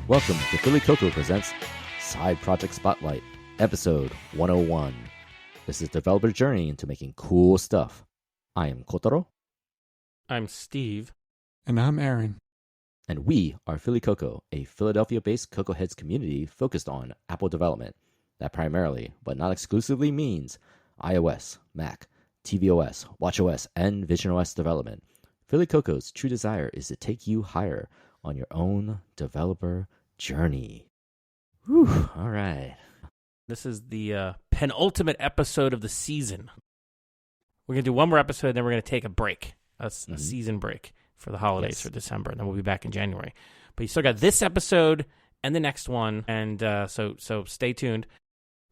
Welcome to Philly Coco Presents Side Project Spotlight, Episode 101. This is developer journey into making cool stuff. I am Kotaro. I'm Steve. And I'm Aaron. And we are Philly Coco, a Philadelphia-based Coco Heads community focused on Apple development that primarily, but not exclusively, means iOS, Mac, tvOS, watchOS, and visionOS development. Philly Coco's true desire is to take you higher on your own developer journey. Whew, all right. This is the penultimate episode of the season. We're going to do one more episode, then we're going to take a break, a season break for the holidays for December, and then we'll be back in January. But you still got this episode and the next one, and so stay tuned.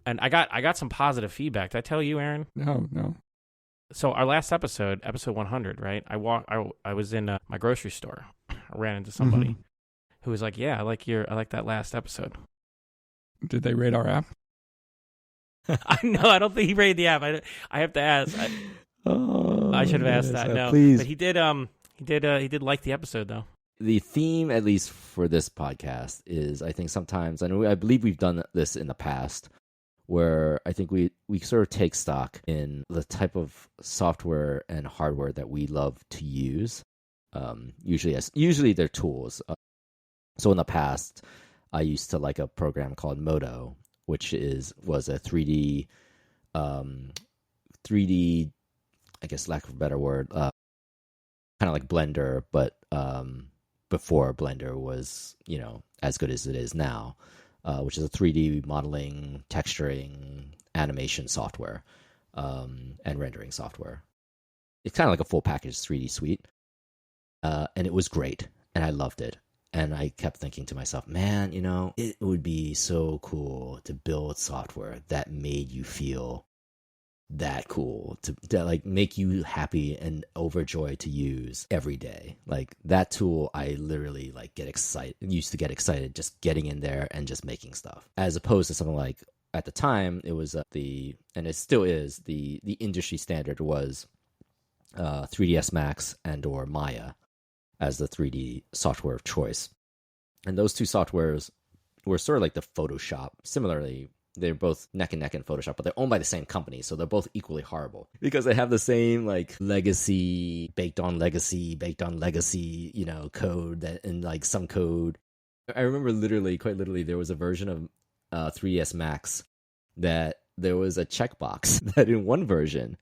And I got some positive feedback. Did I tell you, Aaron? No. So our last episode 100, right? I was in my grocery store. I ran into somebody who was like, "Yeah, I like that last episode." Did they rate our app? I know. I don't think he rated the app. I have to ask. I should have asked that. No, please. But he did. He did like the episode though. The theme, at least for this podcast, is I think sometimes, and I believe we've done this in the past, where I think we sort of take stock in the type of software and hardware that we love to use. Usually they're tools. So in the past, I used to like a program called Modo, which was a 3D, I guess, lack of a better word, kind of like Blender, but before Blender was, as good as it is now, which is a 3D modeling, texturing, animation software, and rendering software. It's kind of like a full package 3D suite, and it was great, and I loved it. And I kept thinking to myself, man, it would be so cool to build software that made you feel that cool, to like make you happy and overjoyed to use every day. Like that tool, I literally used to get excited just getting in there and just making stuff, as opposed to something like, at the time, it was and it still is, the industry standard was 3ds Max and or Maya as the 3D software of choice. And those two softwares were sort of like the Photoshop. Similarly, they're both neck and neck in Photoshop, but they're owned by the same company, so they're both equally horrible because they have the same like legacy, baked on legacy, code and like some code. I remember quite literally, there was a version of 3ds Max that there was a checkbox that in one version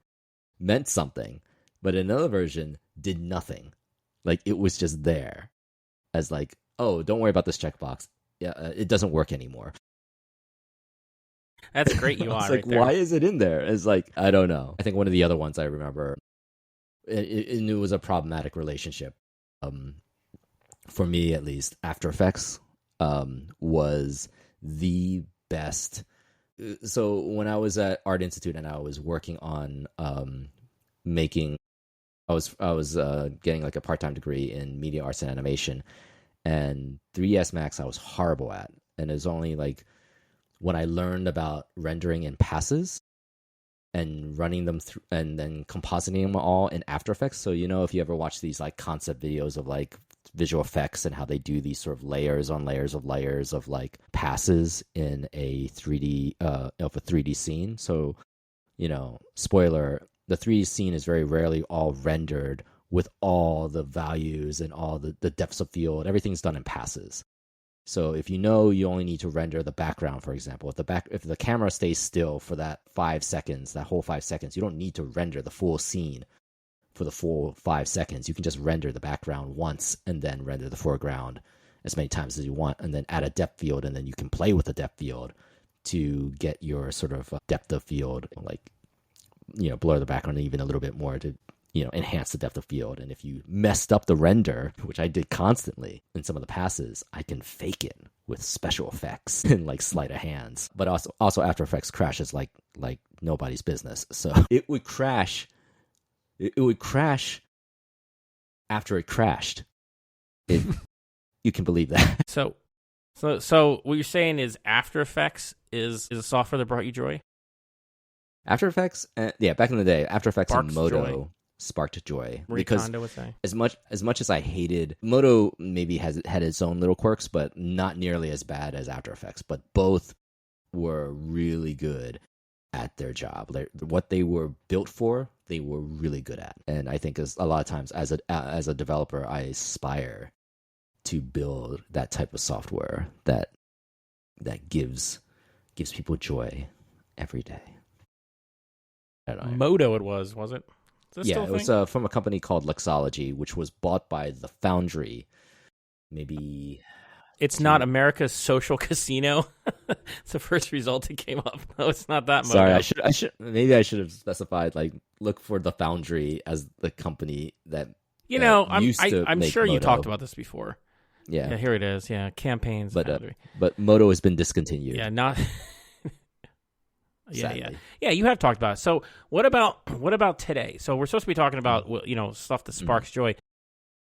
meant something, but in another version did nothing. Like it was just there as like, oh, don't worry about this checkbox. Yeah, it doesn't work anymore. That's great. You are like, right there. Why is it in there? It's like, I don't know. I think one of the other ones I remember, it was a problematic relationship. For me, at least, After Effects was the best. So when I was at Art Institute and I was working on making, I was getting like a part-time degree in media arts and animation, and 3ds Max I was horrible at, and it was only like when I learned about rendering in passes and running them through and then compositing them all in After Effects. So if you ever watch these like concept videos of like visual effects and how they do these sort of layers on layers of like passes in a 3D scene. So spoiler, the 3D scene is very rarely all rendered with all the values and all the depths of field. Everything's done in passes. So if you only need to render the background, for example, if the camera stays still for that 5 seconds, that whole 5 seconds, you don't need to render the full scene for the full 5 seconds. You can just render the background once and then render the foreground as many times as you want, and then add a depth field, and then you can play with the depth field to get your sort of depth of field, like blur the background even a little bit more to enhance the depth of field. And if you messed up the render, which I did constantly in some of the passes, I can fake it with special effects and like sleight of hands. But also After Effects crashes like nobody's business. So it would crash. It would crash after it crashed. You can believe that. So what you're saying is After Effects is a software that brought you joy? After Effects, back in the day, After Effects Sparks and Modo joy. sparked joy. Marie Because Kondo would say. as much as I hated Modo, maybe had its own little quirks, but not nearly as bad as After Effects. But both were really good at their job. What they were built for, they were really good at. And I think a lot of times as a developer, I aspire to build that type of software that gives people joy every day. I don't know. Modo it was it? Yeah, it was from a company called Luxology, which was bought by the Foundry. Maybe it's not America's Social Casino. It's the first result that came up. No, it's not that. Modo. Sorry, I should have specified look for the Foundry as the company that I'm sure Modo. You talked about this before. Yeah, here it is. Yeah, campaigns. But Modo has been discontinued. Yeah, not. Yeah. You have talked about it. So what about today? So we're supposed to be talking about stuff that sparks joy.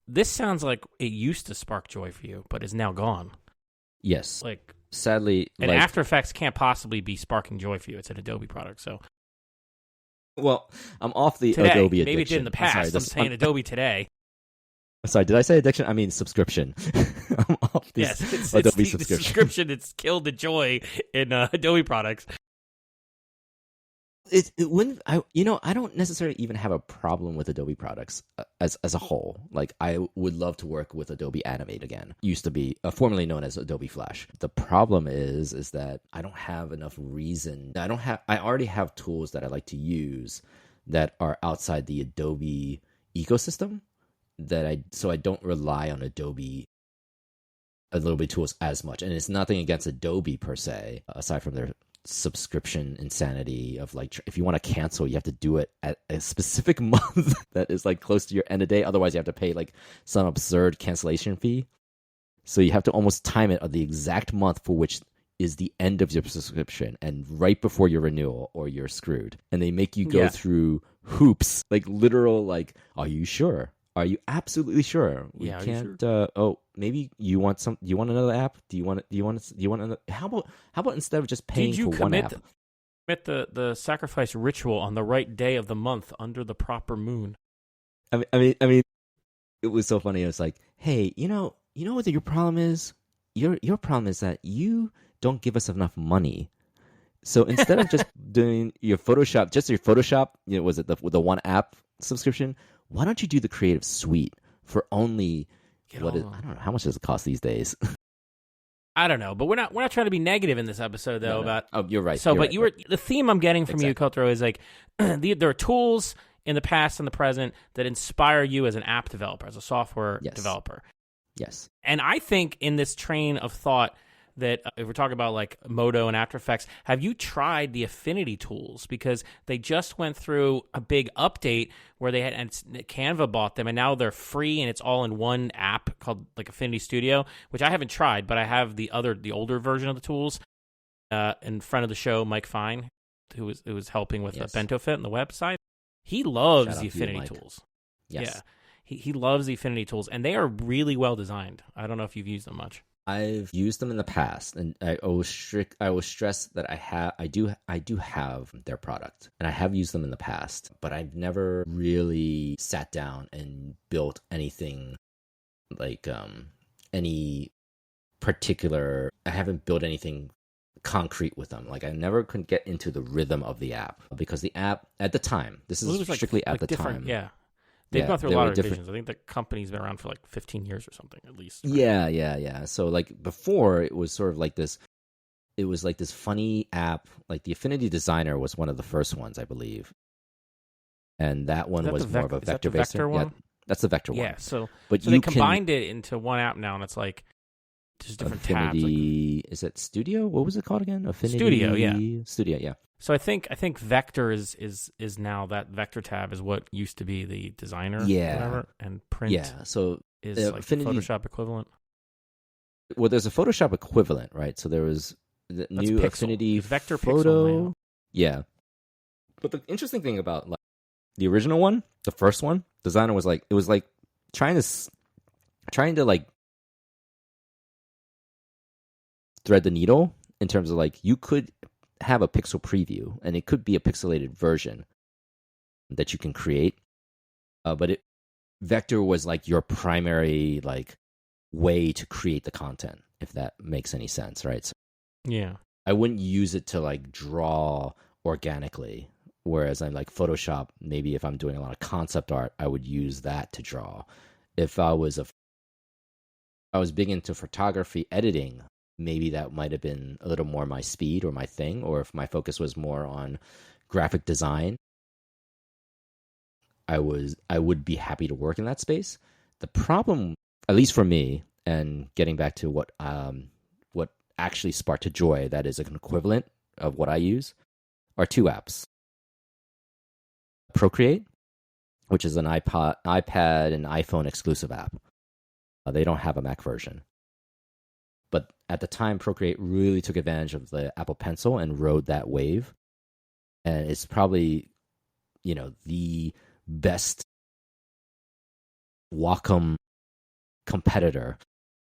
This sounds like it used to spark joy for you, but is now gone. Yes, sadly, and After Effects can't possibly be sparking joy for you. It's an Adobe product, so. Well, I'm off the today. Adobe addiction. Maybe it did in the past. I'm saying Adobe today. Sorry, did I say addiction? I mean subscription. I'm off it's Adobe the subscription. It's killed the joy in Adobe products. I don't necessarily even have a problem with Adobe products as a whole. I would love to work with Adobe Animate again. Used to be formerly known as Adobe Flash. The problem is that I don't have enough reason. I already have tools that I like to use that are outside the Adobe ecosystem. So I don't rely on Adobe tools as much. And it's nothing against Adobe per se, aside from their subscription insanity of if you want to cancel, you have to do it at a specific month that is close to your end of day. Otherwise, you have to pay some absurd cancellation fee. So you have to almost time it at the exact month for which is the end of your subscription and right before your renewal, or you're screwed. And they make you go through hoops, literal, are you sure? Are you absolutely sure? We can't. Sure? Maybe you want some. Do you want another app? Do you want another? How about instead of just paying for one app? Commit the sacrifice ritual on the right day of the month under the proper moon. I mean, it was so funny. It was hey, you know what your problem is? Your problem is that you don't give us enough money. So instead of just doing your Photoshop, was it the one app subscription? Why don't you do the Creative Suite for only I don't know, how much does it cost these days? I don't know, but we're not trying to be negative in this episode though. No. About you're right. So, the theme I'm getting from you, Kotaro, is there are tools in the past and the present that inspire you as an app developer, as a software developer. Yes, and I think in this train of thought that if we're talking about Modo and After Effects, have you tried the Affinity tools? Because they just went through a big update where they had, and Canva bought them, and now they're free, and it's all in one app called Affinity Studio, which I haven't tried, but I have the older version of the tools. In front of the show, Mike Fine, who was helping with Bento Fit and the website, he loves the Affinity tools. Yes. Yeah, he loves the Affinity tools, and they are really well designed. I don't know if you've used them much. I've used them in the past, and I will stress that I do have their product, and I have used them in the past, but I've never really sat down and built anything any particular. I haven't built anything concrete with them. I never could get into the rhythm of the app, because the app at the time, this is strictly at the time. Yeah. They've gone through a lot of revisions. I think the company's been around for 15 years or something, at least. Right? Yeah. So before, it was sort of this. It was this funny app. The Affinity Designer was one of the first ones, I believe, and that one was more of a vector-based one. Yeah, that's the vector one. Yeah. So they combined it into one app now, and it's just different Affinity, tabs. Is it Studio? What was it called again? Affinity Studio. Yeah. Studio. Yeah. So I think Vector is now, that Vector tab is what used to be the Designer, whatever, and Print so is Affinity, Photoshop equivalent. Well, there's a Photoshop equivalent, right? So there was the new Pixel. Affinity Vector Photo. Yeah. But the interesting thing about the original one, the first one, Designer was trying to thread the needle in terms of you could have a pixel preview, and it could be a pixelated version that you can create, But vector was like your primary like way to create the content, if that makes any sense, right? So Yeah. I wouldn't use it to like draw organically. Whereas I'm like Photoshop, maybe if I'm doing a lot of concept art, I would use that to draw. If I was big into photography editing, maybe that might have been a little more my speed or my thing. Or if my focus was more on graphic design, I would be happy to work in that space. The problem, at least for me, and getting back to what actually sparked a joy that is an equivalent of what I use, are two apps. Procreate, which is an iPad and iPhone exclusive app. They don't have a Mac version. But at the time, Procreate really took advantage of the Apple Pencil and rode that wave. And it's probably, the best Wacom competitor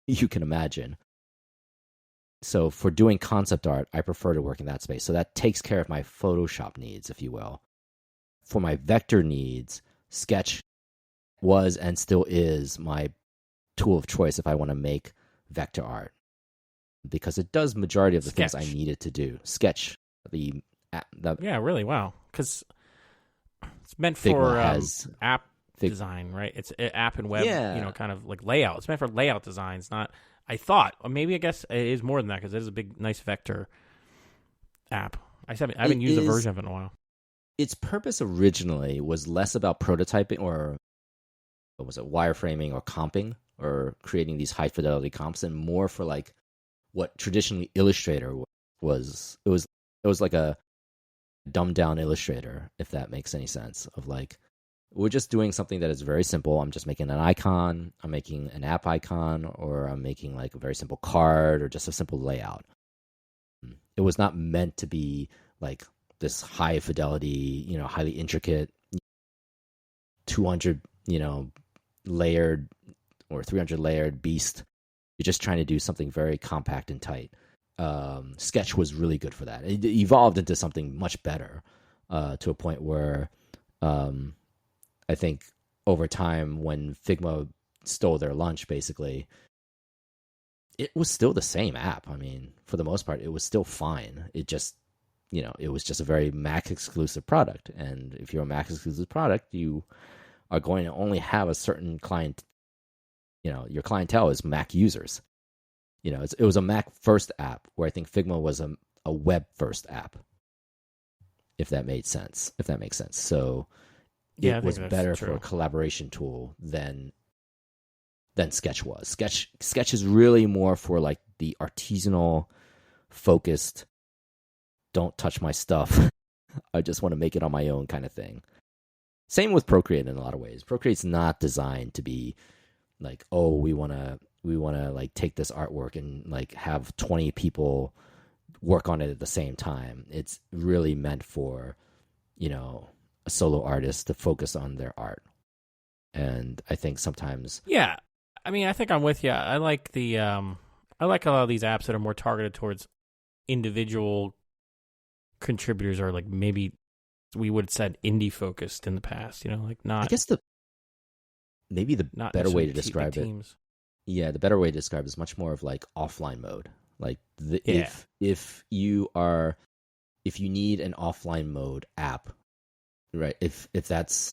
you can imagine. So for doing concept art, I prefer to work in that space. So that takes care of my Photoshop needs, if you will. For my vector needs, Sketch was and still is my tool of choice if I want to make vector art, because it does majority of the things I need it to do. Sketch, yeah, really, wow, because it's meant for app design, right? It's app and web, kind of like layout. It's meant for layout designs, not. I thought, or maybe I guess it is more than that, because it is a big, nice vector app. I haven't used a version of it in a while. Its purpose originally was less about prototyping or what was it, wireframing or comping or creating these high fidelity comps, and more for like what traditionally Illustrator was. It was like a dumbed down Illustrator, if that makes any sense, of like, we're just doing something that is very simple. I'm just making an icon, I'm making an app icon, or I'm making like a very simple card or just a simple layout. It was not meant to be like this high fidelity, highly intricate 200, layered or 300 layered beast. You're just trying to do something very compact and tight. Sketch was really good for that. It evolved into something much better, to a point where I think over time, when Figma stole their lunch, basically, it was still the same app. I mean, for the most part, it was still fine. It just, it was just a very Mac exclusive product. And if you're a Mac exclusive product, you are going to only have a certain client. Your clientele is Mac users. It was a Mac first app, where I think Figma was a web first app. If that makes sense. So yeah, it was better for a collaboration tool than Sketch was. Sketch is really more for like the artisanal, focused, don't touch my stuff, I just want to make it on my own kind of thing. Same with Procreate in a lot of ways. Procreate's not designed to be like, oh, we want to like take this artwork and like have 20 people work on it at the same time. It's really meant for, a solo artist to focus on their art. And I think sometimes, yeah, I mean, I think I'm with you. I like I like a lot of these apps that are more targeted towards individual contributors, or like maybe we would have said indie focused in the past, like not. I guess the better way to describe it. Teams. Yeah, the better way to describe it is much more of like offline mode. Like if you need an offline mode app, right? If that's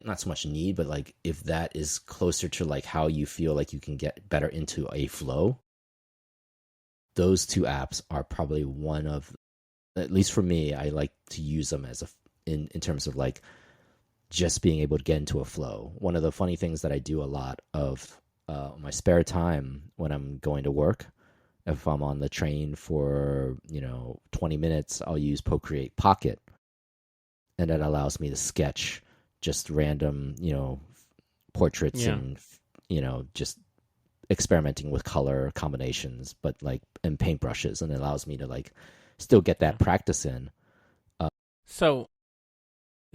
not so much need, but like if that is closer to like how you feel like you can get better into a flow, those two apps are probably one of, at least for me, I like to use them as in terms of like just being able to get into a flow. One of the funny things that I do a lot of my spare time when I'm going to work, if I'm on the train for 20 minutes, I'll use Procreate Pocket, and that allows me to sketch just random portraits and just experimenting with color combinations, but like and paintbrushes, and it allows me to like still get that practice in. So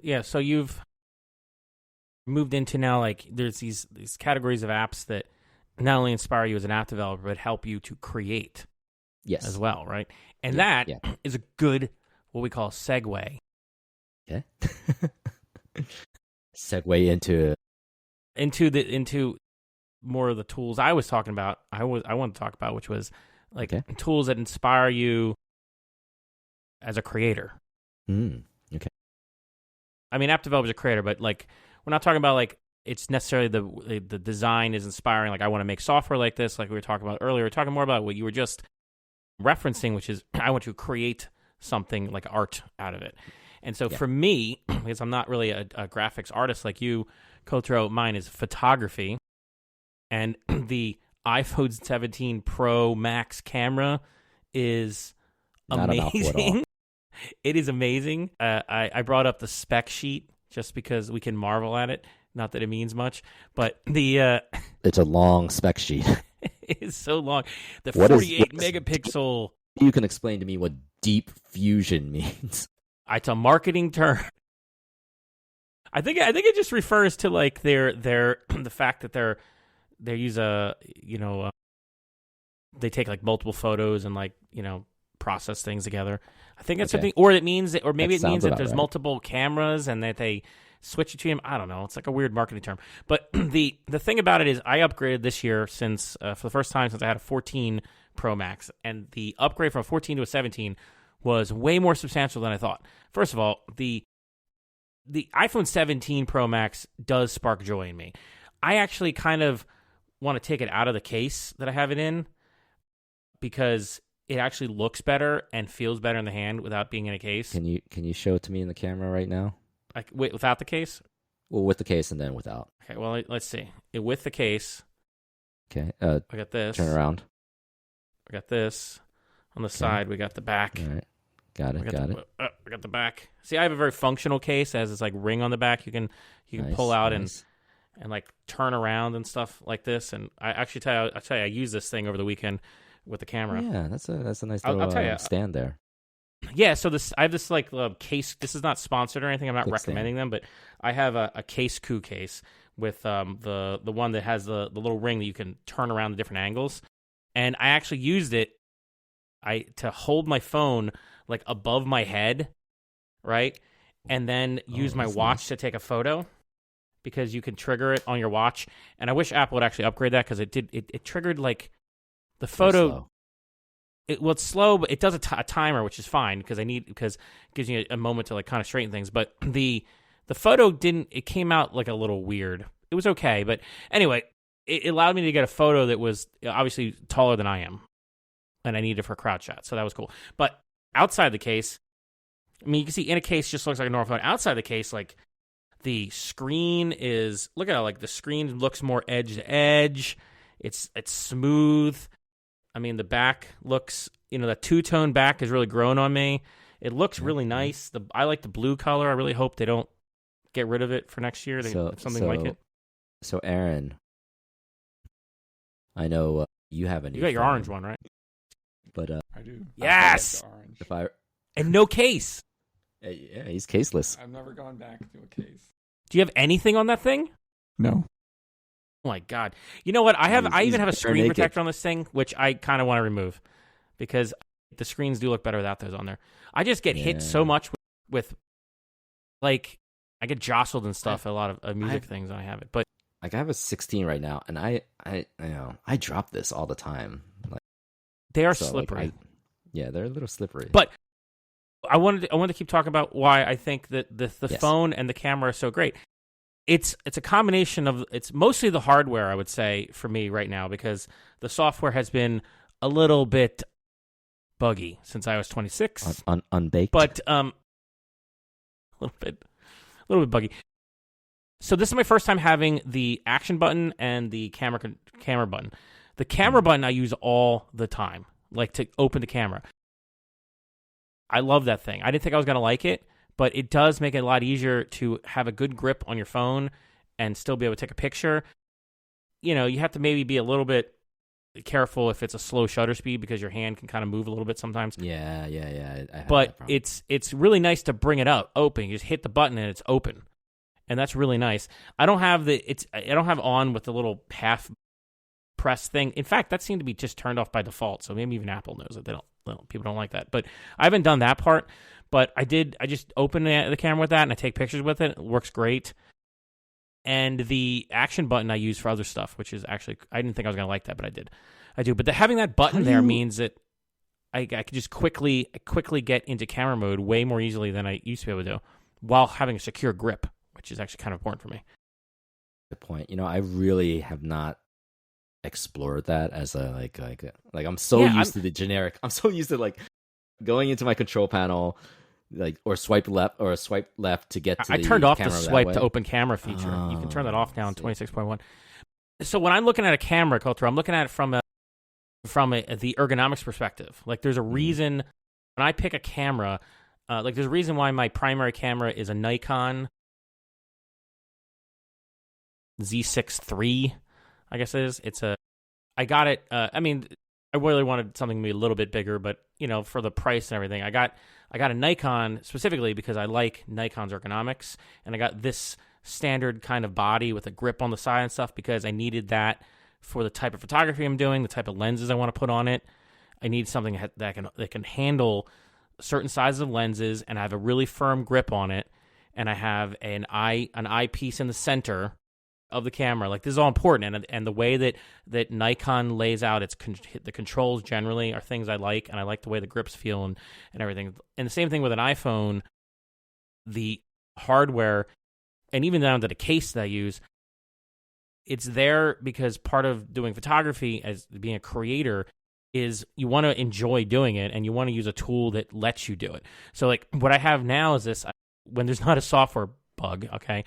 you've moved into now, like, there's these categories of apps that not only inspire you as an app developer, but help you to create as well, right? And that is a good, what we call segue. Okay. Segue into into more of the tools I was talking about. I want to talk about, which was like tools that inspire you as a creator. Okay. I mean, app developer's a creator, but like we're not talking about like it's necessarily the design is inspiring. Like I want to make software like this, like we were talking about earlier. We're talking more about what you were just referencing, which is I want to create something like art out of it. And so for me, because I'm not really a graphics artist like you, Kotaro, mine is photography. And the iPhone 17 Pro Max camera is amazing. It is amazing. I brought up the spec sheet just because we can marvel at it. Not that it means much, but it's a long spec sheet. It is so long. The 48 megapixel. You can explain to me what deep fusion means. It's a marketing term. I think it just refers to like their the fact that they use they take like multiple photos and like process things together. I think that's something, or it means that, or maybe it means that there's multiple cameras and that they switch between them. I don't know. It's like a weird marketing term. But the thing about it is I upgraded this year since for the first time since I had a 14 Pro Max, and the upgrade from a 14 to a 17 was way more substantial than I thought. First of all, the iPhone 17 Pro Max does spark joy in me. I actually kind of want to take it out of the case that I have it in because it actually looks better and feels better in the hand without being in a case. Can you show it to me in the camera right now? Like without the case? Well, with the case and then without. Okay, well, let's see. With the case. Okay. I got this. Turn around. I got this. On the side, we got the back. All right. Got it. We got the back. See, I have a very functional case. It has this like ring on the back. You can pull out and like turn around and stuff like this. And I actually tell you, I used this thing over the weekend with the camera. Yeah, that's a nice little stand there. Yeah, so I have this like case. This is not sponsored or anything. I'm not recommending them, but I have a Case Coup case with the one that has the little ring that you can turn around the different angles. And I actually used it to hold my phone like above my head, right? And then use my watch to take a photo because you can trigger it on your watch. And I wish Apple would actually upgrade that because it triggered like the photo. It's slow, but it does a timer, which is fine because it gives you a moment to like kind of straighten things. But the photo it came out like a little weird. It was okay, but anyway, it allowed me to get a photo that was obviously taller than I am, and I needed it for a crowd shot, so that was cool. But outside the case, I mean, you can see in a case just looks like a normal phone. Outside the case, like the screen is look at how like the screen looks more edge to edge. It's smooth. I mean, the back looks, that two-tone back has really grown on me. It looks really nice. I like the blue color. I really hope they don't get rid of it for next year. Something like it. So, Aaron, I know you have a new. You got your orange one, right? But I do. Yes. I like and no case. Yeah, he's caseless. I've never gone back to a case. Do you have anything on that thing? No. Oh my God! You know what? I even have a screen protector on this thing, which I kind of want to remove because the screens do look better without those on there. I just get hit so much with like I get jostled and stuff. A lot of music things when I have it, but like I have a 16 right now, and I drop this all the time. Like they are slippery. Yeah, they're a little slippery. But I wanted to keep talking about why I think that the phone and the camera are so great. It's a combination of it's mostly the hardware, I would say, for me right now because the software has been a little bit buggy since I was 26, unbaked, but a little bit buggy. So this is my first time having the action button and the camera button. The camera button I use all the time, like to open the camera. I love that thing. I didn't think I was gonna like it. But it does make it a lot easier to have a good grip on your phone and still be able to take a picture. You have to maybe be a little bit careful if it's a slow shutter speed because your hand can kind of move a little bit sometimes. Yeah. But it's really nice to bring it up, open. You just hit the button and it's open, and that's really nice. I don't have on with the little half press thing. In fact, that seemed to be just turned off by default. So maybe even Apple knows it. People don't like that. But I haven't done that part. But I just open the camera with that and I take pictures with it. It works great. and the action button I use for other stuff, which is actually, I didn't think I was going to like that, but I did. I do. But having that button there means that I can just quickly get into camera mode way more easily than I used to be able to do, while having a secure grip, which is actually kind of important for me. Good point. I really have not explored that as a like I'm so used to the generic. I'm so used to like going into my control panel, like or swipe left to get to I the turned off the camera swipe to open camera feature. You can turn that off now in 26.1. So when I'm looking at a camera, Kotaro, I'm looking at it from the ergonomics perspective. Like there's a reason when I pick a camera, like there's a reason why my primary camera is a Nikon Z6 III, I guess it is. I got it. I mean, I really wanted something to be a little bit bigger, but for the price and everything, I got a Nikon specifically because I like Nikon's ergonomics, and I got this standard kind of body with a grip on the side and stuff because I needed that for the type of photography I'm doing, the type of lenses I want to put on it. I need something that can handle certain sizes of lenses, and I have a really firm grip on it, and I have an eyepiece in the center of the camera. Like this is all important, and the way that Nikon lays out the controls generally are things I like, and I like the way the grips feel and everything. And the same thing with an iPhone, the hardware, and even down to the case that I use, it's there because part of doing photography as being a creator is you want to enjoy doing it, and you want to use a tool that lets you do it. So like what I have now is this, when there's not a software bug, okay,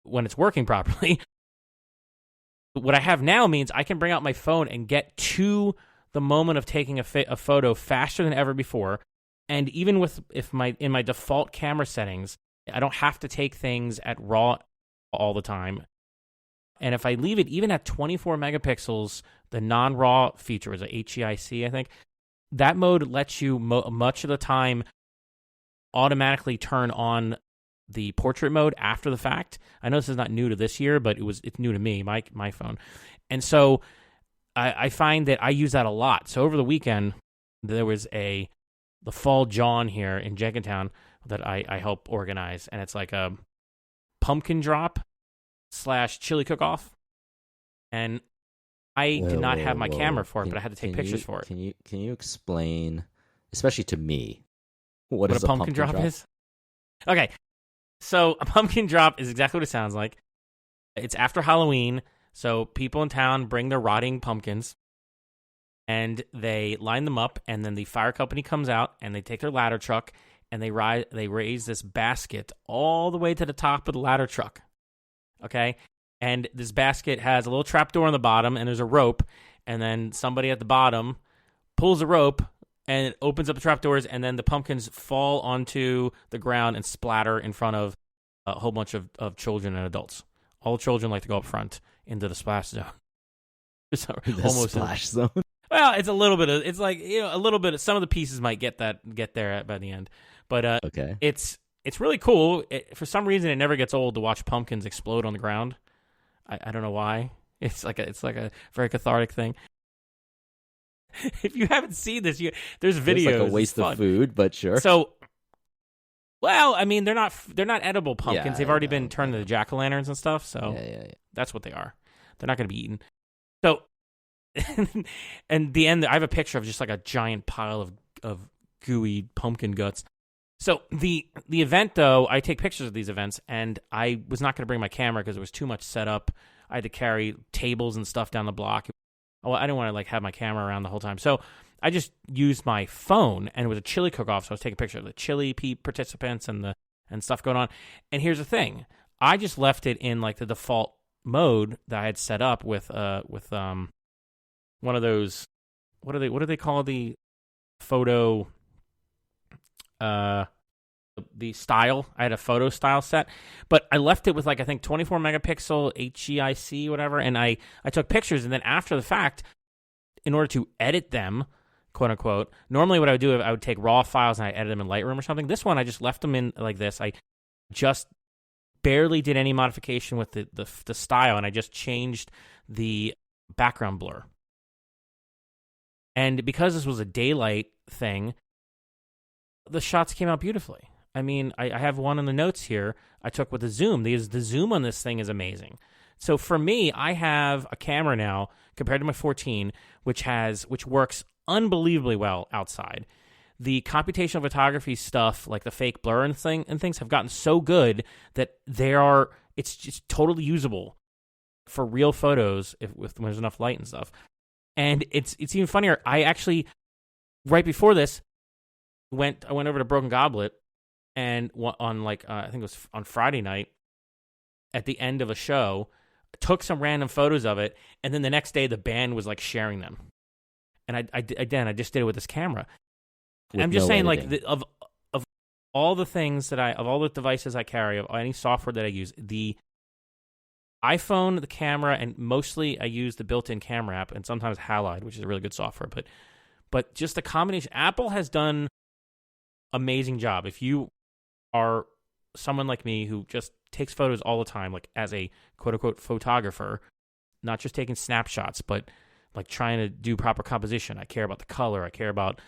when it's working properly, what I have now means I can bring out my phone and get to the moment of taking a photo faster than ever before. And even in my default camera settings, I don't have to take things at RAW all the time. And if I leave it even at 24 megapixels, the non-RAW feature is a HEIC, I think, that mode lets you much of the time automatically turn on the portrait mode after the fact. I know this is not new to this year, but it's new to me, my phone. And so I find that I use that a lot. So over the weekend, there was the Fall Jawn here in Jenkintown that I help organize, and it's like a pumpkin drop / chili cook-off. And I did not have my camera for it, but I had to take pictures for it. Can you explain, especially to me, what a pumpkin drop is? Okay. So a pumpkin drop is exactly what it sounds like. It's after Halloween, so people in town bring their rotting pumpkins, and they line them up, and then the fire company comes out, and they take their ladder truck, and they raise this basket all the way to the top of the ladder truck, okay? And this basket has a little trapdoor on the bottom, and there's a rope, and then somebody at the bottom pulls the rope, and it opens up the trapdoors, and then the pumpkins fall onto the ground and splatter in front of a whole bunch of children and adults. All the children like to go up front into the splash zone. Splash zone? Well, it's a little bit of, it's like, a little bit of, some of the pieces might get there by the end. But okay. It's really cool. For some reason, it never gets old to watch pumpkins explode on the ground. I don't know why. It's like a very cathartic thing. If you haven't seen this, there's videos. It's like a waste of food, but sure. So, well, I mean, they're not edible pumpkins. They've already been turned into jack-o'-lanterns and stuff. So that's what they are. They're not going to be eaten. So, and the end, I have a picture of just like a giant pile of gooey pumpkin guts. So the event, though, I take pictures of these events, and I was not going to bring my camera because it was too much set up. I had to carry tables and stuff down the block. Oh, I didn't want to like have my camera around the whole time. So I just used my phone, and it was a chili cook-off, so I was taking pictures of the chili participants and stuff going on. And here's the thing. I just left it in like the default mode that I had set up with one of those, what do they call the photo the style. I had a photo style set, but I left it with like, I think 24 megapixel HEIC, whatever. And I took pictures, and then after the fact, in order to edit them, quote unquote, normally what I would do, I would take raw files and I edit them in Lightroom or something. This one, I just left them in like this. I just barely did any modification with the style, and I just changed the background blur. And because this was a daylight thing, the shots came out beautifully. I mean, I have one in the notes here I took with the zoom. The zoom on this thing is amazing. So for me, I have a camera now compared to my 14, which works unbelievably well outside. The computational photography stuff, like the fake blur and things, have gotten so good that it's just totally usable for real photos when there's enough light and stuff. And it's even funnier. I actually, right before this, I went over to Broken Goblet, and on I think it was on Friday night, at the end of a show, took some random photos of it, and then the next day the band was like sharing them. And I just did it with this camera. And I'm just saying, like, of all the things of all the devices I carry, of any software that I use, the iPhone, the camera, and mostly I use the built-in camera app, and sometimes Halide, which is a really good software. But just the combination, Apple has done amazing job. If you are someone like me who just takes photos all the time, like as a quote-unquote photographer, not just taking snapshots, but like trying to do proper composition. I care about the color. I care about,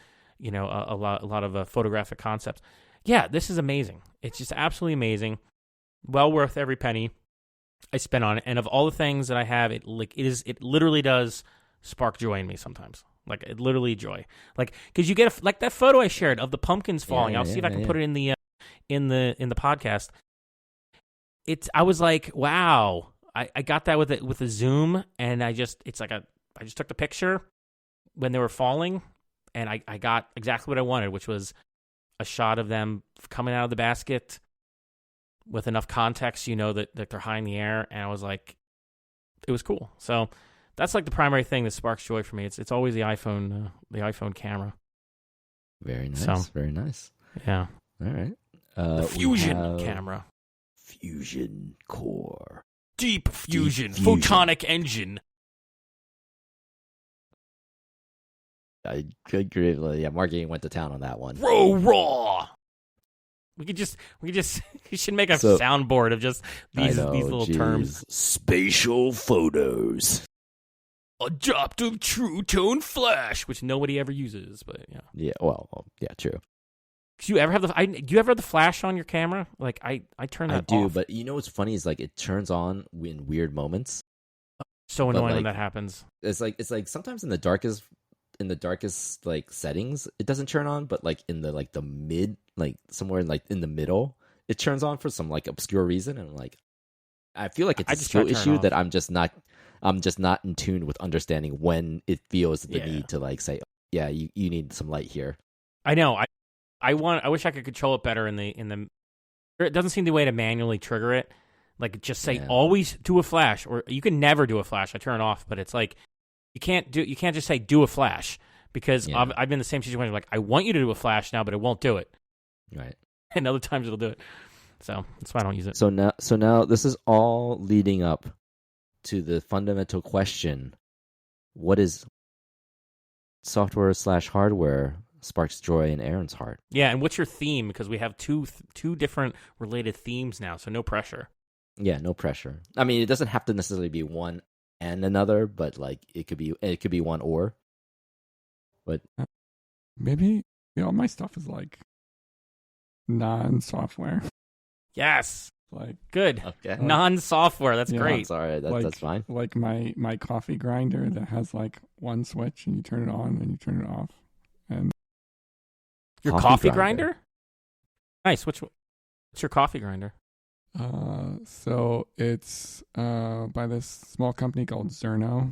a lot of photographic concepts. Yeah, this is amazing. It's just absolutely amazing. Well worth every penny I spent on it. And of all the things that I have, it literally does spark joy in me sometimes. Like, it literally joy. Like, because you get like that photo I shared of the pumpkins falling. I'll see if I can put it in the podcast. I was like, wow. I got that with a zoom, and I just took the picture when they were falling, and I got exactly what I wanted, which was a shot of them coming out of the basket with enough context, that they're high in the air, and I was like, it was cool. So that's like the primary thing that sparks joy for me. It's always the iPhone camera. Very nice. So, very nice. Yeah. All right. The Fusion camera. Fusion core. Deep fusion. Photonic engine. I could agree. Yeah, Mark went to town on that one. Raw. You should make a soundboard of just these little terms. Spatial photos. Adaptive true tone flash, which nobody ever uses, but yeah. Yeah, well, yeah, true. Do you ever have the flash on your camera? Like I turn that off. I do, but what's funny is like it turns on in weird moments. So annoying when that happens. It's like sometimes in the darkest like settings it doesn't turn on, but like in the mid, like somewhere in the middle, it turns on for some like obscure reason, and like I feel like it's a skill issue that I'm just not in tune with understanding when it feels the need to like say, yeah, you need some light here. I know. I wish I could control it better in the. It doesn't seem the way to manually trigger it. Like just say always do a flash, or you can never do a flash. I turn it off, but it's like you can't just say do a flash, because I've been in the same situation. Like I want you to do a flash now, but it won't do it. Right. And other times it'll do it. So that's why I don't use it. So now this is all leading up to the fundamental question: what is software/hardware sparks joy in Aaron's heart? Yeah, and what's your theme? Because we have two different related themes now, so no pressure. Yeah, no pressure. I mean, it doesn't have to necessarily be one and another, but like it could be one or. But maybe my stuff is like non-software. Yes. Like good. Okay. Non-software. That's great. I'm sorry, that's fine. Like my coffee grinder that has like one switch, and you turn it on and you turn it off. And your coffee grinder? Nice. What's your coffee grinder? So it's by this small company called Zerno.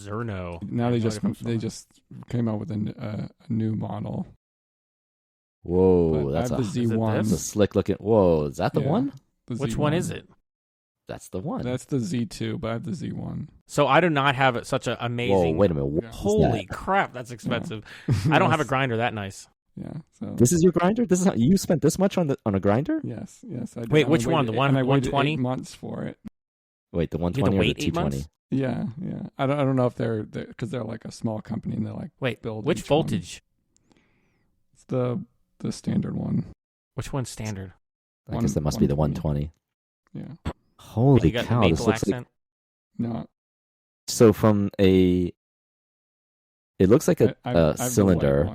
Zerno. Now they just came out with a new model. Whoa, but that's the Z1. That's a slick looking. Whoa, is that the one? Which one is it? That's the one. That's the Z2, but I have the Z1. So I do not have such an amazing. Whoa, wait a minute. Holy crap, that's expensive. Yeah. I don't have a grinder that nice. Yeah. So this is your grinder. This is how you spent this much on a grinder. Yes. I did. Wait, which one? The one 120? 8 months for it. Wait, the 120 or the 220? Yeah. I don't know if they're because they're like a small company and they're like which voltage? It's the standard one. Which one's standard? I guess that must be the 120. Yeah. Holy cow! This looks accent? Like no. So it looks like a cylinder.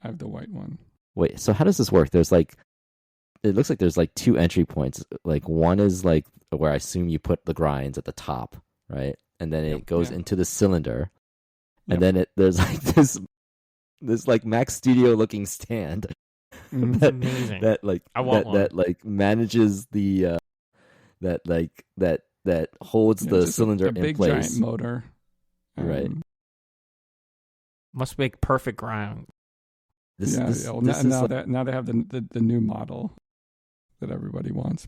I have the white one. Wait, so how does this work? It looks like there's like two entry points. Like one is like where I assume you put the grinds at the top, right? And then it goes into the cylinder, and then there's like this like Mac Studio looking stand It's amazing. that like I want one. that like manages the that holds the cylinder in big place. Giant motor, Right. Must make perfect grind. Now they have the new model that everybody wants.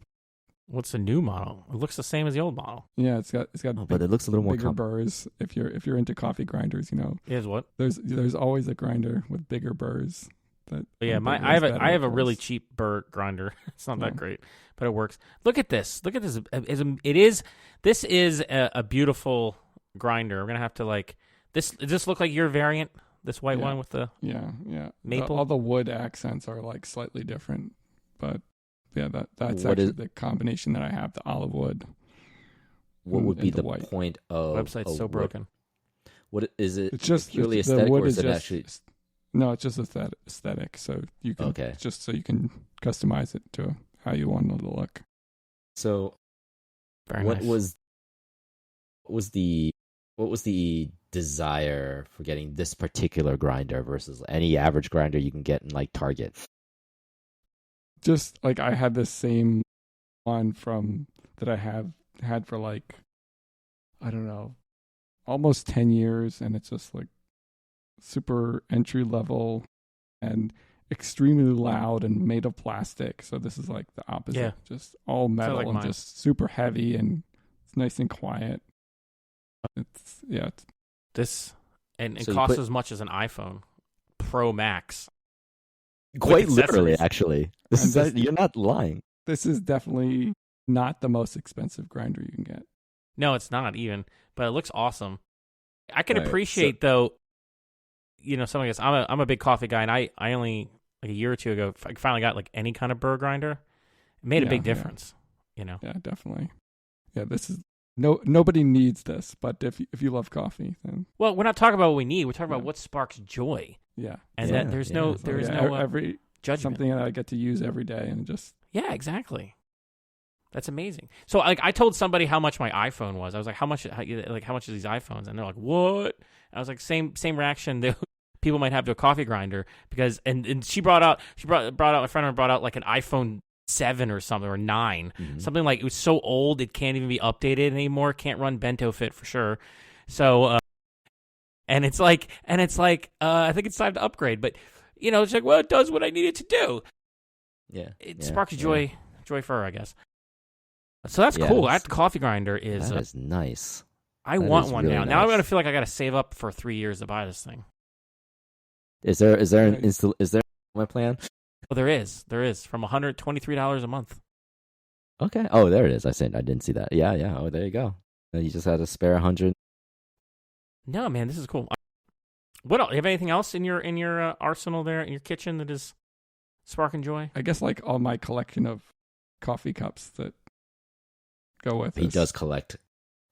What's the new model? It looks the same as the old model. Yeah, it's got but it looks a little more bigger burrs. If you're into coffee grinders, Here's what? There's always a grinder with bigger burrs. I have a really cheap burr grinder. It's not that great, but it works. Look at this. This is a beautiful grinder. We're gonna have to like this. Does this look like your variant? This white one with the maple. All the wood accents are like slightly different, but that's actually the combination that I have. The olive wood. What would be the white point of website's so broken? What is it? It's just purely aesthetic, or is it actually? No, it's just aesthetic. So you can just so you can customize it to how you want it to look. So, What was the desire for getting this particular grinder versus any average grinder you can get in like Target? Just like I had the same one that I had for like, I don't know, almost 10 years, and it's just like super entry level and extremely loud and made of plastic. So this is like the opposite. Yeah. Just all metal and mine. just super heavy, and it's nice and quiet. It costs as much as an iPhone Pro Max. Quite literally, actually. You're not lying. This is definitely not the most expensive grinder you can get. No, it's not even, but it looks awesome. I can appreciate though. Something else. I'm a big coffee guy, and I only like a year or two ago I finally got like any kind of burr grinder. It made a big difference. Yeah, definitely. Yeah, this is nobody needs this, but if you love coffee, then we're not talking about what we need. We're talking about what sparks joy. Yeah, and that there's no every judgment. Something that I get to use every day, and just exactly. That's amazing. So like I told somebody how much my iPhone was. I was like, how much are these iPhones? And they're like, what? I was like, same reaction that people might have to a coffee grinder, because and she brought out my friend of mine brought out like an iPhone 7 or something, or 9, something like, it was so old it can't even be updated anymore. Can't run Bento Fit for sure. So and it's like I think it's time to upgrade. But it's like, well, it does what I need it to do. Yeah, it sparks joy for her, I guess. So that's cool. That coffee grinder is nice. I want one really now. Nice. Now I'm gonna feel like I got to save up for 3 years to buy this thing. Is there an installment plan? Oh, there is from $123 a month. Okay. Oh, there it is. I didn't see that. Yeah. Oh, there you go. You just had to spare 100. No, man, this is cool. What else? You have anything else in your arsenal there in your kitchen that is sparking joy? I guess like all my collection of coffee cups that go with. He does collect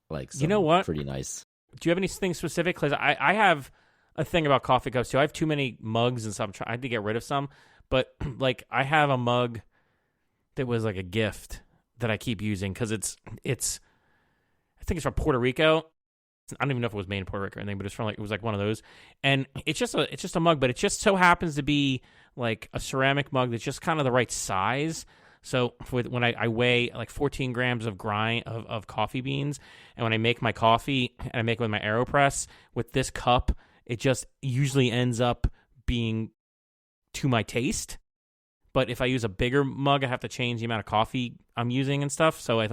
like some pretty nice. Do you have anything specific? Because I have a thing about coffee cups too. I have too many mugs and stuff. I had to get rid of some, but like I have a mug that was like a gift that I keep using because it's I think it's from Puerto Rico. I don't even know if it was made in Puerto Rico or anything, but it was like one of those. And it's just a mug, but it just so happens to be like a ceramic mug that's just kind of the right size. So when I weigh like 14 grams of of coffee beans, and when I make my coffee and I make it with my AeroPress with this cup, it just usually ends up being to my taste. But if I use a bigger mug, I have to change the amount of coffee I'm using and stuff. So I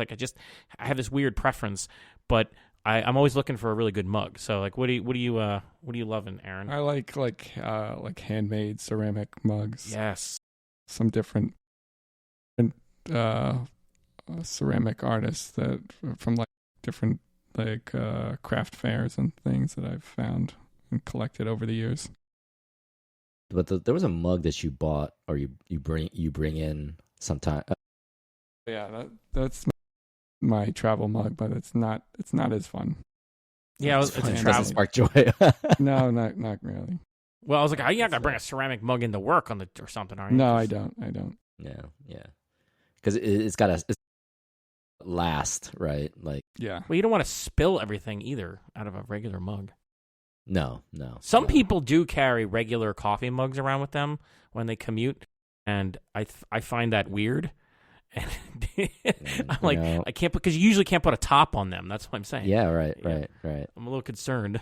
have this weird preference, but I'm always looking for a really good mug. So like, what are you loving, Aaron? I like handmade ceramic mugs. Yes, some different ceramic artists that from like different like craft fairs and things that I've found and collected over the years. But there was a mug that you bought or you bring in sometime. Yeah, that's my travel mug, but it's not as fun. Yeah, it doesn't spark joy. No, not really. Well, I was like, "Are you not gonna bring a ceramic mug into work or something, are you?" No, I don't. Yeah. Because it's got to last, right? Like, Yeah. Well, you don't want to spill everything either out of a regular mug. no. Some people do carry regular coffee mugs around with them when they commute, and I find that weird. And I'm like, I can't because you usually can't put a top on them. That's what I'm saying. Yeah, right. I'm a little concerned.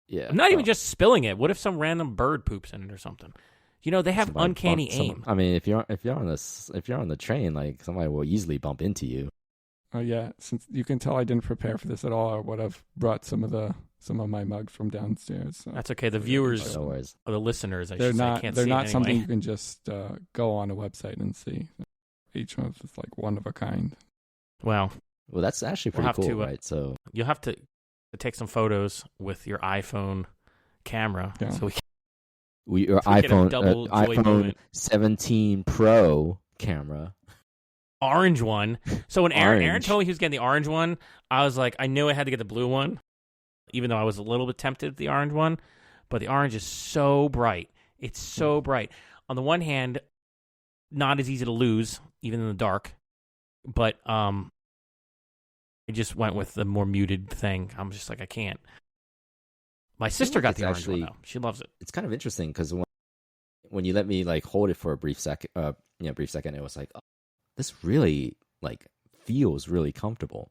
Yeah, I'm not even just spilling it. What if some random bird poops in it or something? You know, they have uncanny aim. I mean, if you're on the train, like somebody will easily bump into you. Oh yeah, since you can tell I didn't prepare for this at all, I would have brought some of my mugs from downstairs. So. That's okay. The viewers No or worries. the listeners, They're not. can't They're see not it something anyway. you can just go on a website and see. Each one's just like one of a kind. Well, that's actually We'll pretty have cool, to, right? So you'll have to take some photos with your iPhone camera. Yeah. So your So we can have iPhone double joy iPhone moment. 17 Pro camera. orange one. So when Aaron Orange. told me he was getting the orange one, I was like, I knew I had to get the blue one, even though I was a little bit tempted at the orange one. But the orange is so bright. It's so bright. On the one hand, not as easy to lose, even in the dark. But I just went with the more muted thing. I'm just like, I can't. My sister got it's the orange actually- one, though. She loves it. It's kind of interesting because when you let me like hold it for a brief second, it was like, oh, this really like feels really comfortable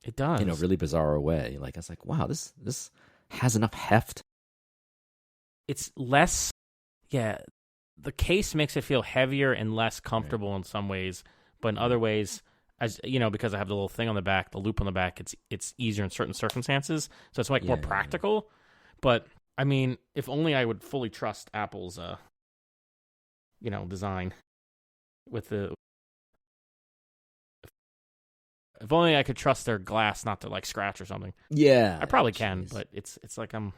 It does. in a really bizarre way. Like I was like, wow, this has enough heft. It's less, the case makes it feel heavier and less comfortable in some ways, but in other ways, as you know, because I have the little thing on the back, the loop on the back, it's easier in certain circumstances, so it's like more practical. But I mean, if only I would fully trust Apple's design with the. If only I could trust their glass not to like scratch or something. Yeah, I probably can, but it's like I'm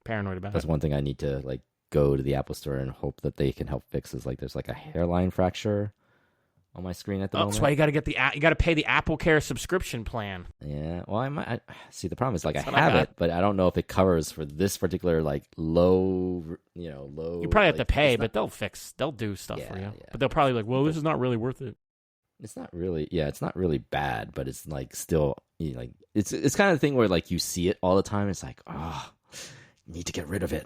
paranoid about that's it. one thing I need to like go to the Apple Store and hope that they can help fix. Is like there's like a hairline fracture on my screen at the moment. That's why you got to pay the Apple Care subscrition plan. Yeah, well, see the problem is like That's I what I have got. it, but I don't know if it covers for this particular like low. You You probably have to like, pay, it's but they'll do stuff for you. Yeah. But they'll probably be like, well, this is not really worth it. It's not really, it's not really bad, but it's like still, like it's kind of the thing where like you see it all the time. It's like, need to get rid of it.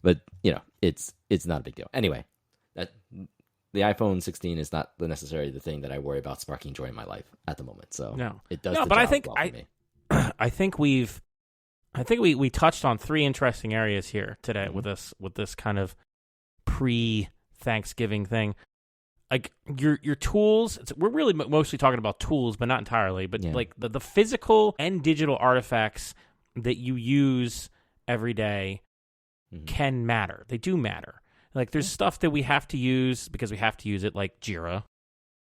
But it's not a big deal. Anyway, that the iPhone 16 is not necessarily the thing that I worry about sparking joy in my life at the moment. So No, it does. No, the but I job think well for me. I think we touched on three interesting areas here today with this kind of pre-Thanksgiving thing. Like your tools, we're really mostly talking about tools, but not entirely. But like the physical and digital artifacts that you use every day can matter. They do matter. Like there's stuff that we have to use because we have to use it, like Jira,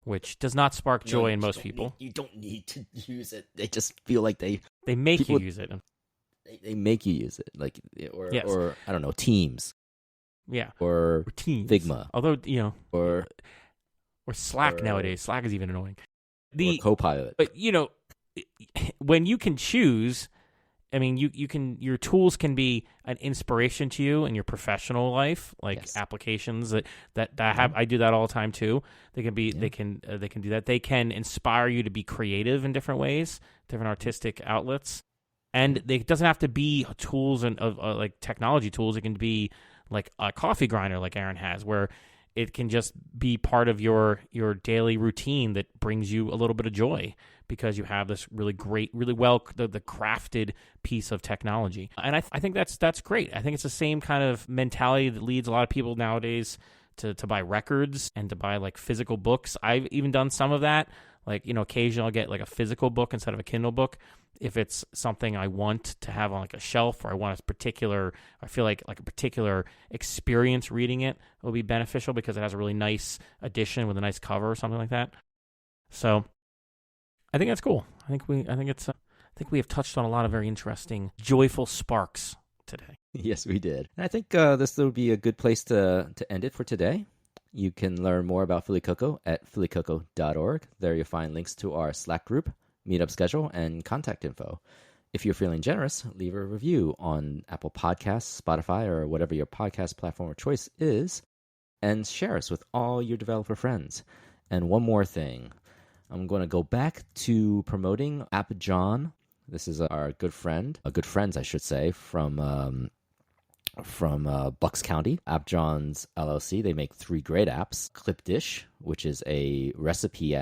which does not spark joy in most people. You don't need to use it. They just feel like they make you use it. They make you use it, like Yes. or I don't know, Teams. Yeah. Or Routines. Figma. Although Or Slack nowadays. Slack is even annoying. Or Copilot. But when you can choose, I mean, you can, your tools can be an inspiration to you in your professional life, like applications that have. I do that all the time too. They can be they can do that. They can inspire you to be creative in different ways, different artistic outlets, and it doesn't have to be tools and like technology tools. It can be like a coffee grinder, like Aaron has, where it can just be part of your daily routine that brings you a little bit of joy because you have this really great, really well the crafted piece of technology. And I think that's great. I think it's the same kind of mentality that leads a lot of people nowadays to buy records and to buy like physical books. I've even done some of that. Like, occasionally I'll get like a physical book instead of a Kindle book if it's something I want to have on like a shelf, or I feel like a particular experience reading it will be beneficial because it has a really nice edition with a nice cover or something like that. So I think that's cool. I think we have touched on a lot of very interesting, joyful sparks today. Yes, we did. And I think this would be a good place to end it for today. You can learn more about Philly Cocoa at phillycocoa.org. There you'll find links to our Slack group, meetup schedule, and contact info. If you're feeling generous, leave a review on Apple Podcasts, Spotify, or whatever your podcast platform of choice is, and share us with all your developer friends. And one more thing. I'm going to go back to promoting App John. This is our good friend, good friends, I should say, from Bucks County. App John's LLC. They make 3 great apps. Clipdish, which is a recipe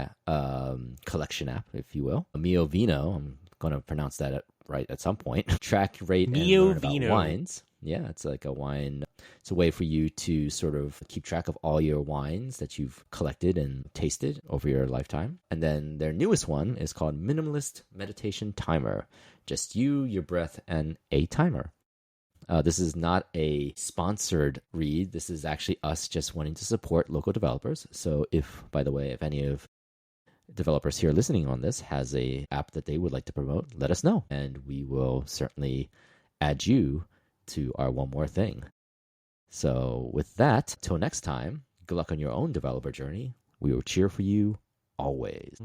collection app, if you will. Mio Vino, I'm going to pronounce that right at some point. Track, rate, and learn about wines. Yeah, it's like a wine. It's a way for you to sort of keep track of all your wines that you've collected and tasted over your lifetime. And then their newest one is called Minimalist Meditation Timer. Just you, your breath, and a timer. This is not a sponsored read. This is actually us just wanting to support local developers. So if, by the way, if any of developers here listening on this has a app that they would like to promote, let us know. And we will certainly add you to our one more thing. So with that, till next time, good luck on your own developer journey. We will cheer for you always.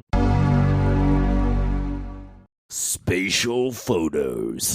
Spatial photos.